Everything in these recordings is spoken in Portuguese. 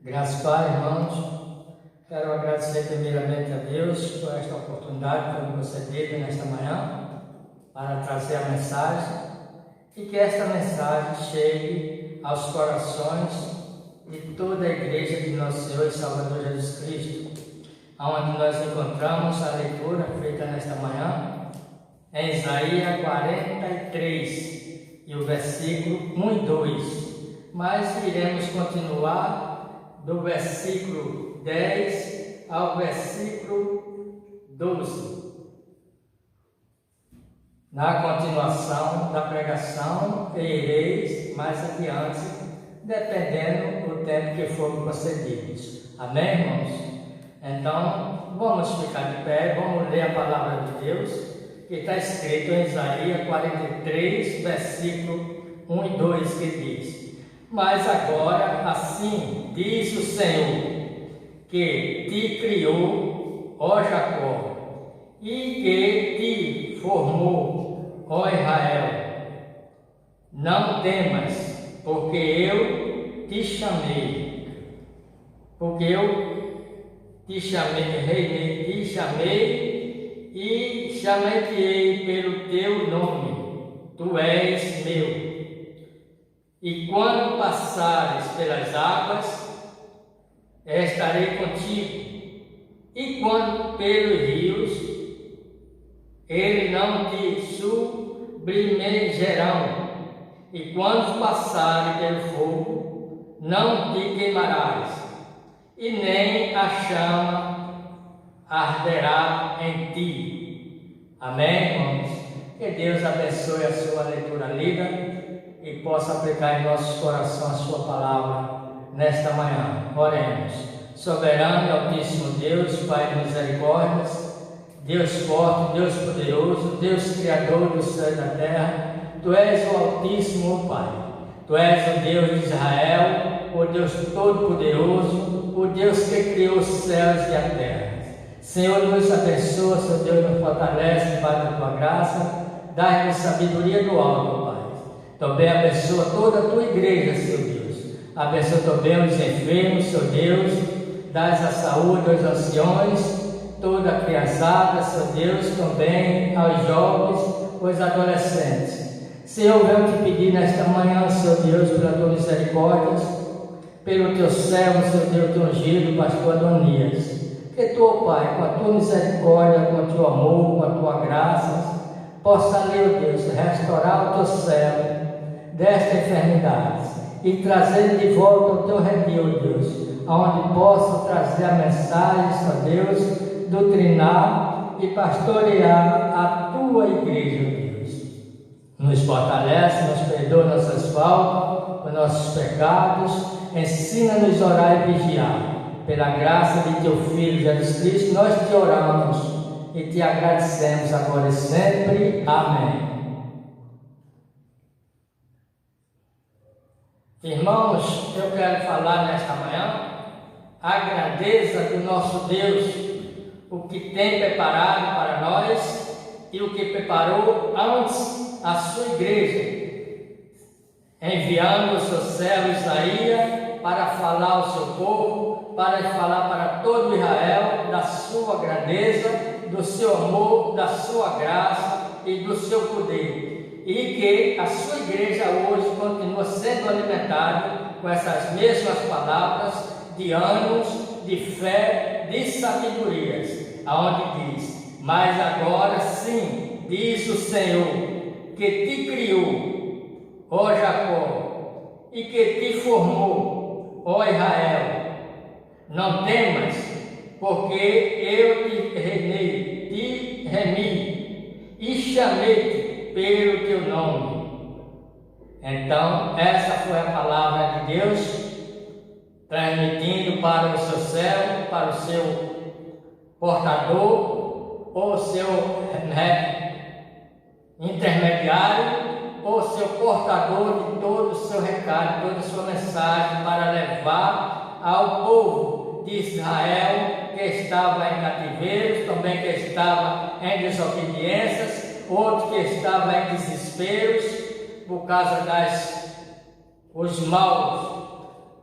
Graças Pai, irmãos, quero agradecer primeiramente a Deus por esta oportunidade que foi concedida nesta manhã para trazer a mensagem e que esta mensagem chegue aos corações de toda a igreja de nosso Senhor e Salvador Jesus Cristo, onde nós encontramos a leitura feita nesta manhã em Isaías 43 e o versículo 1 e 2, mas iremos continuar do versículo 10 ao versículo 12, na continuação da pregação, e ireis mais adiante, dependendo do tempo que for concedido. Amém, irmãos? Então, vamos ficar de pé, vamos ler a palavra de Deus, que está escrito em Isaías 43, versículo 1 e 2, que diz: Mas agora, assim diz o Senhor, que te criou, ó Jacó, e que te formou, ó Israel. Não temas, porque eu te chamei, te chamei e chamei-te pelo teu nome, tu és meu. E quando passares pelas águas, estarei contigo. E quando pelos rios, eles não te submergerão. E quando passares pelo fogo, não te queimarás. E nem a chama arderá em ti. Amém, irmãos? Que Deus abençoe a sua leitura lida e possa aplicar em nossos corações a sua palavra nesta manhã. Oremos. Soberano e altíssimo Deus, Pai de misericórdias, Deus forte, Deus poderoso, Deus criador do céu e da terra, Tu és o Altíssimo, Pai. Tu és o Deus de Israel, o Deus todo-poderoso, o Deus que criou os céus e a terra. Senhor, nos abençoa, Senhor Deus, nos fortalece debaixo da Tua graça, dá-nos sabedoria do alto, Pai. Também abençoa toda a Tua igreja, Senhor Deus. Abençoa também os enfermos, Senhor Deus. Dás a saúde aos anciões, toda a criançada, Senhor Deus, também aos jovens, aos adolescentes. Senhor, venho te pedir nesta manhã, Senhor Deus, pela Tua misericórdia, pelo Teu servo, Senhor Deus, Teu ungido, Pastor Adonias. Que Tu, Pai, com a Tua misericórdia, com o Teu amor, com a Tua graça, possa, meu Deus, restaurar o Teu servo desta enfermidade e trazer de volta o Teu redil, Deus, aonde possa trazer a mensagem, Senhor Deus, doutrinar e pastorear a Tua igreja, Deus. Nos fortalece, nos perdoa nossas faltas, os nossos pecados, ensina-nos a orar e vigiar. Pela graça de Teu Filho Jesus Cristo, nós te oramos e te agradecemos agora e sempre. Amém. Irmãos, eu quero falar nesta manhã a grandeza do nosso Deus, o que tem preparado para nós e o que preparou antes a sua igreja, enviando o seu servo Isaías para falar ao seu povo, para falar para todo Israel da sua grandeza, do seu amor, da sua graça e do seu poder, e que a sua igreja hoje continua sendo alimentada com essas mesmas palavras de ânimos, de fé, de sabedorias, aonde diz: mas agora sim, diz o Senhor, que te criou, ó Jacó, e que te formou, ó Israel. Não temas, porque eu te remi e chamei-te pelo teu nome. Então, essa foi a palavra de Deus, transmitindo para o seu servo, para o seu portador, ou seu intermediário, ou seu portador de todo o seu recado, toda a sua mensagem, para levar ao povo de Israel que estava em cativeiros, também que estava em desobediências, outro que estava em desesperos por causa os maus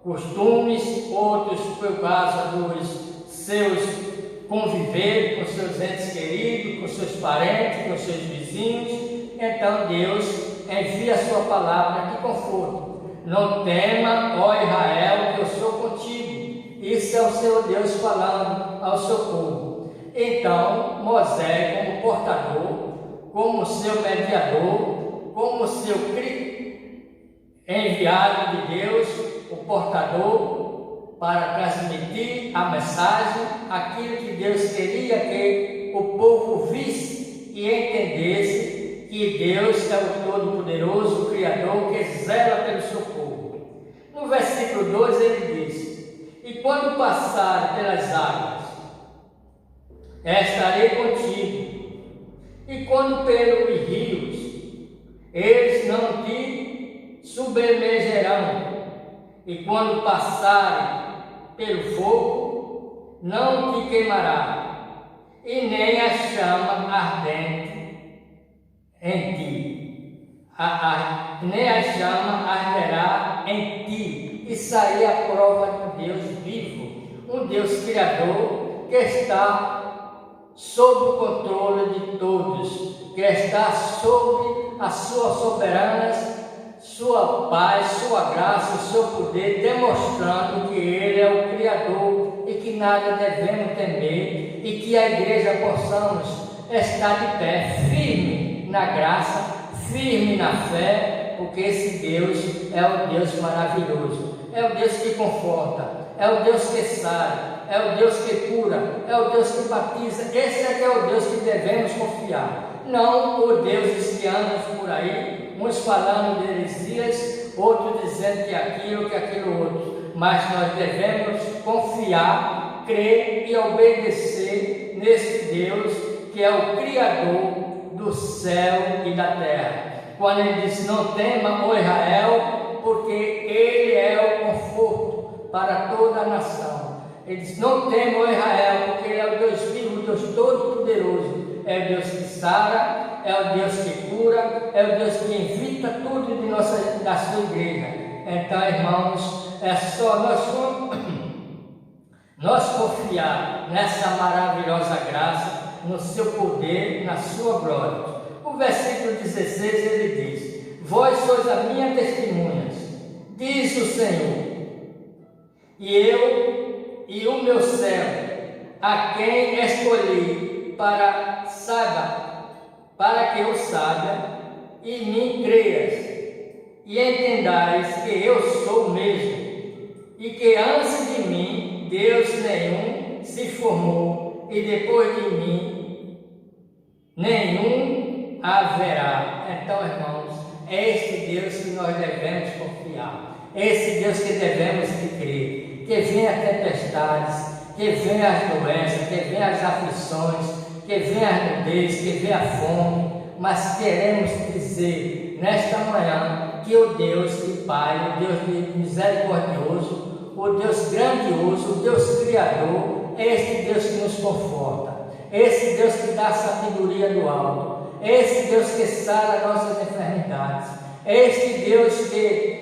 costumes, outros por causa dos seus conviver com seus entes queridos, com seus parentes, com seus vizinhos. Então Deus envia a sua palavra de conforto. Não tema, ó Israel, que eu sou contigo. Isso é o Senhor Deus falando ao seu povo. Então Moisés, como portador, como seu mediador, como seu enviado de Deus, o portador, para transmitir a mensagem, aquilo que Deus queria que o povo visse e entendesse, que Deus é o Todo-Poderoso, o Criador, que zela pelo seu povo. No versículo 2 ele diz: e quando passar pelas águas, estarei contigo, e quando pelos rios, eles não te submergerão, e quando passarem pelo fogo, não te queimará, e nem a chama ardente em ti, nem a chama arderá em ti. Isso aí é a prova de um Deus vivo, um Deus criador, que está sob o controle de todos, que está sob a sua soberana, sua paz, sua graça, seu poder, demonstrando que Ele é o Criador e que nada devemos temer, e que a igreja possamos estar de pé, firme na graça, firme na fé, porque esse Deus é o Deus maravilhoso, é o Deus que conforta, é o Deus que sara, é o Deus que cura, é o Deus que batiza. Esse é que é o Deus que devemos confiar, não o Deus que anda por aí, uns falando de heresias, outros dizendo que aquilo outro, mas nós devemos confiar, crer e obedecer nesse Deus que é o Criador do céu e da terra. Quando ele diz: não tema, ó Israel, porque Ele é o conforto para toda a nação. Ele diz: não tema, ó Israel, porque Ele é o Deus vivo, o Deus todo-poderoso. É o Deus que sara, é o Deus que cura, é o Deus que evita tudo da sua igreja. Então, irmãos, é só nós confiar nessa maravilhosa graça, no seu poder, na sua glória. O versículo 16 ele diz: vós sois as minhas testemunhas, diz o Senhor, e eu e o meu servo, a quem escolhi para que eu saiba e me creias, e entendais que eu sou o mesmo, e que antes de mim Deus nenhum se formou, e depois de mim nenhum haverá. Então, irmãos, é este Deus que nós devemos confiar, é esse Deus que devemos crer, que vem as tempestades, que vem as doenças, que vem as aflições, que vem a nudez, que vem a fome, mas queremos dizer nesta manhã que o Deus de Pai, o Deus misericordioso, o Deus grandioso, o Deus Criador, é este Deus que nos conforta, é esse Deus que dá a sabedoria do alto, é esse Deus que sara nossas enfermidades, é este Deus que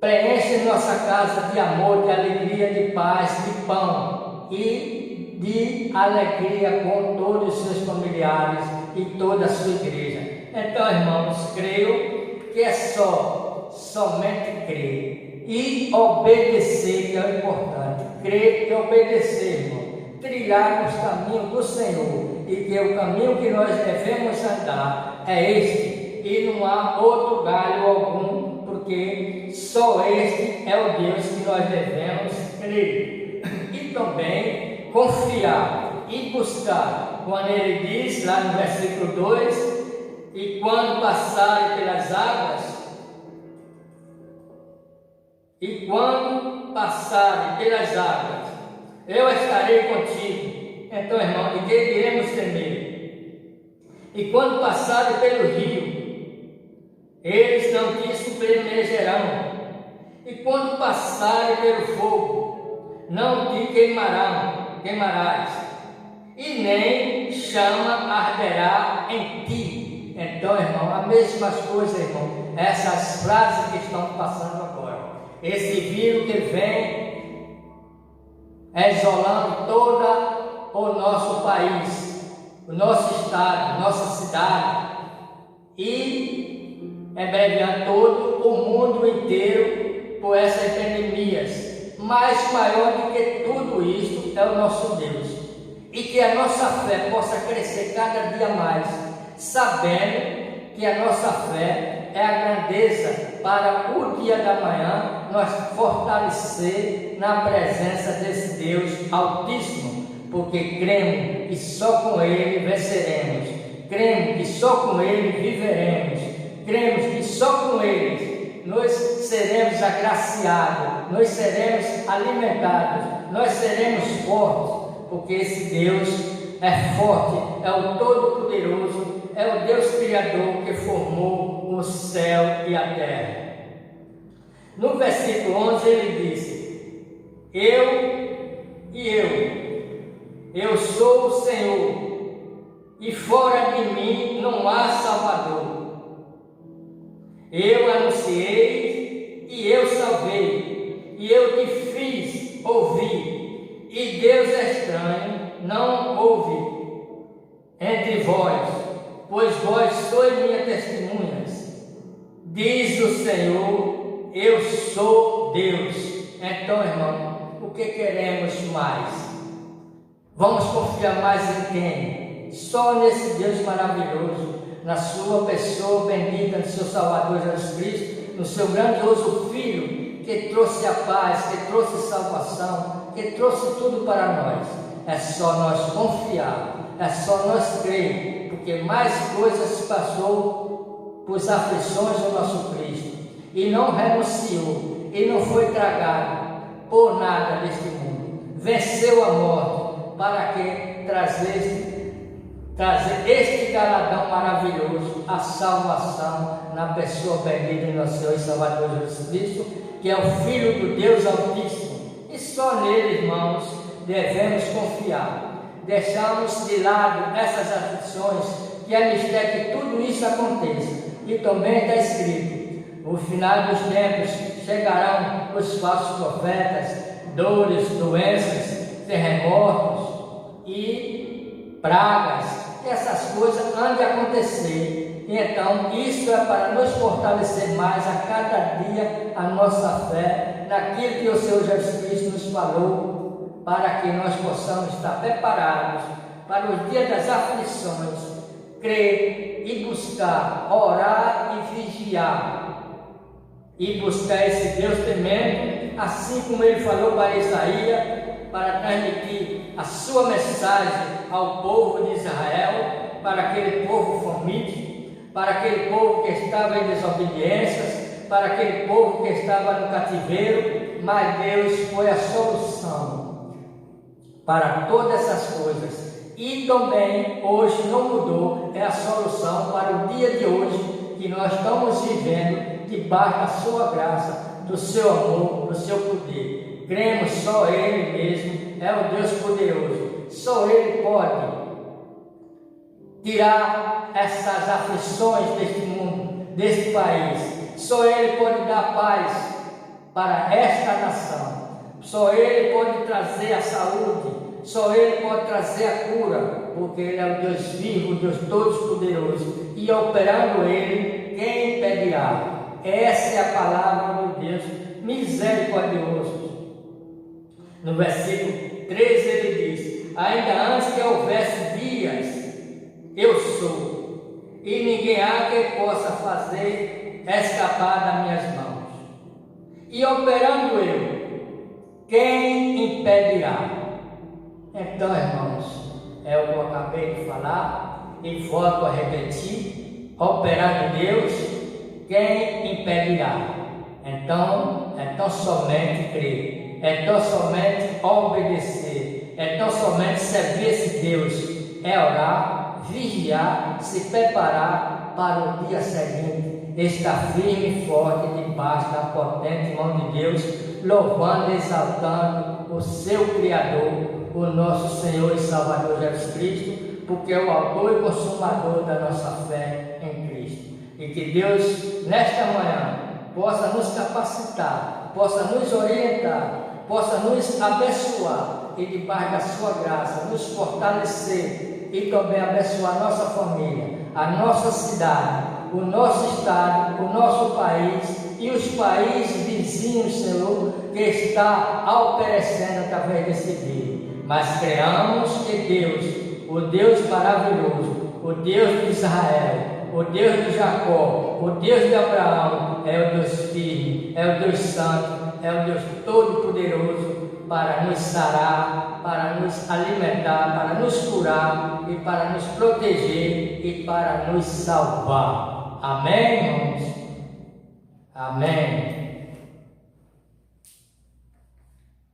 preenche nossa casa de amor, de alegria, de paz, de pão e de alegria com todos os seus familiares e toda a sua igreja. Então, irmãos, creio que é somente crer e obedecer que é o importante. Crer e obedecer, irmão. Trilhar os caminhos do Senhor, e que o caminho que nós devemos andar é este, e não há outro galho algum, porque só este é o Deus que nós devemos crer. E também confiar e buscar, quando ele diz lá no versículo 2: e quando passarem pelas águas, eu estarei contigo. Então, irmão, de que iremos temer? E quando passarem pelo rio, eles não te submergerão. E quando passarem pelo fogo, não te queimarás, e nem chama arderá em ti. Então, irmão, as mesmas coisas, irmão, essas frases que estão passando agora. esse vírus que vem isolando todo o nosso país, o nosso estado, nossa cidade e embreviando todo o mundo inteiro por essas epidemias. Mas maior do que tudo isso é o nosso Deus, e que a nossa fé possa crescer cada dia mais, sabendo que a nossa fé é a grandeza para o dia da manhã nós fortalecer na presença desse Deus Altíssimo, porque cremos que só com Ele venceremos, cremos que só com Ele viveremos, cremos que só com Ele nós seremos agraciados, nós seremos alimentados, nós seremos fortes, porque esse Deus é forte, é o Todo-Poderoso, é o Deus Criador que formou o céu e a terra. No versículo 11 ele disse: eu sou o Senhor, e fora de mim não há Salvador. Eu anunciei e eu salvei, e eu te fiz ouvir, e Deus estranho não houve entre vós, pois vós sois minhas testemunhas, diz o Senhor, eu sou Deus. Então, irmão, o que queremos mais? Vamos confiar mais em quem? Só nesse Deus maravilhoso, na sua pessoa bendita, no seu Salvador Jesus Cristo, no seu grandioso Filho, que trouxe a paz, que trouxe salvação, que trouxe tudo para nós. É só nós confiar, é só nós crer, porque mais coisas se passou por aflições do nosso Cristo, e não renunciou, e não foi tragado por nada deste mundo. Venceu a morte, para que trazer este galardão maravilhoso, a salvação na pessoa bendita de nosso Senhor e Salvador Jesus Cristo, que é o Filho do Deus Altíssimo. E só nele, irmãos, devemos confiar. Deixamos de lado essas aflições, que é mistério que tudo isso aconteça. E também está escrito: no final dos tempos chegarão os falsos profetas, dores, doenças, terremotos e pragas. Essas coisas hão de acontecer. E então isso é para nos fortalecer mais a cada dia a nossa fé naquilo que o Senhor Jesus Cristo nos falou, para que nós possamos estar preparados para os dias das aflições, crer e buscar, orar e vigiar, e buscar esse Deus tremendo, assim como ele falou para Isaías, para transmitir a sua mensagem ao povo de Israel, para aquele povo faminto, para aquele povo que estava em desobediências, para aquele povo que estava no cativeiro. Mas Deus foi a solução para todas essas coisas, e também hoje não mudou, é a solução para o dia de hoje, que nós estamos vivendo debaixo da sua graça, do seu amor, do seu poder. Cremos só Ele mesmo, é o Deus poderoso, só Ele pode tirar essas aflições deste mundo, deste país. Só Ele pode dar paz para esta nação, só Ele pode trazer a saúde, só Ele pode trazer a cura, porque Ele é o Deus vivo, o Deus todo-poderoso, e operando Ele, quem impedirá? Essa é a palavra do Deus misericordioso. No versículo 13 ele diz: ainda antes que houvesse dias, eu sou, e ninguém há que possa fazer escapar das minhas mãos. E operando eu, quem impedirá? Então, irmãos, é o que eu acabei de falar e volto a repetir: operando Deus, quem impedirá? Então somente crer, então somente obedecer, então somente servir esse Deus, é orar, vigiar, se preparar para o dia seguinte, estar firme e forte debaixo da potente mão de Deus, louvando e exaltando o seu Criador, o nosso Senhor e Salvador Jesus Cristo, porque é o autor e consumador da nossa fé em Cristo. E que Deus, nesta manhã, possa nos capacitar possa nos orientar, possa nos abençoar e debaixo da sua graça nos fortalecer e também abençoar a nossa família, a nossa cidade, o nosso estado, o nosso país e os países vizinhos, Senhor, que está perecendo através desse vídeo. Mas creamos que Deus, o Deus maravilhoso, o Deus de Israel, o Deus de Jacó, o Deus de Abraão, é o Deus firme, é o Deus santo, é o Deus todo-poderoso para nos sarar, para nos alimentar, para nos curar e para nos proteger e para nos salvar. Amém, irmãos? Amém.